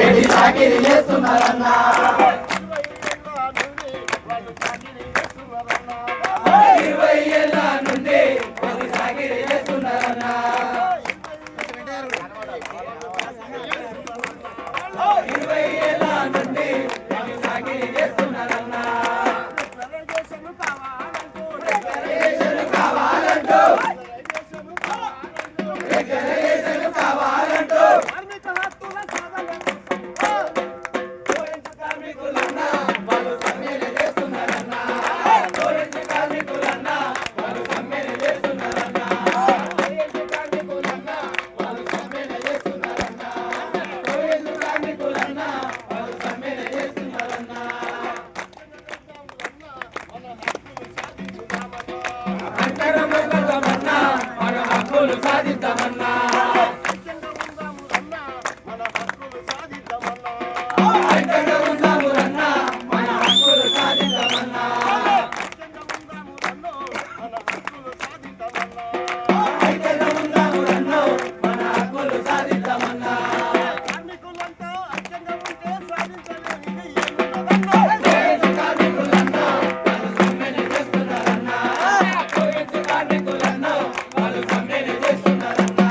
చాకిరి చేస్తున్నారన్నా 20 ఏళ్ళ నుండి చాకిరి చేస్తున్నారన్నా 20 ఏళ్ళ నుండి చాకిరి చేస్తున్నారన్నా రిజర్వేషన్ కావాలంటూ రిజర్వేషన్ కావాలంటూ సాధిద్దామన్నా ఐక్యంగా ఉందాము రన్నా మన హక్కులు సాధిద్దామన్నా ఐక్యంగా ఉందాము రన్నో మన హక్కులు సాధిద్దామన్నా కార్మికులన్నా వాళ్ళు సమ్మెను చేస్తున్నారన్నా కార్మికులన్నా వాళ్ళు సమ్మెను చేస్తున్నారన్నా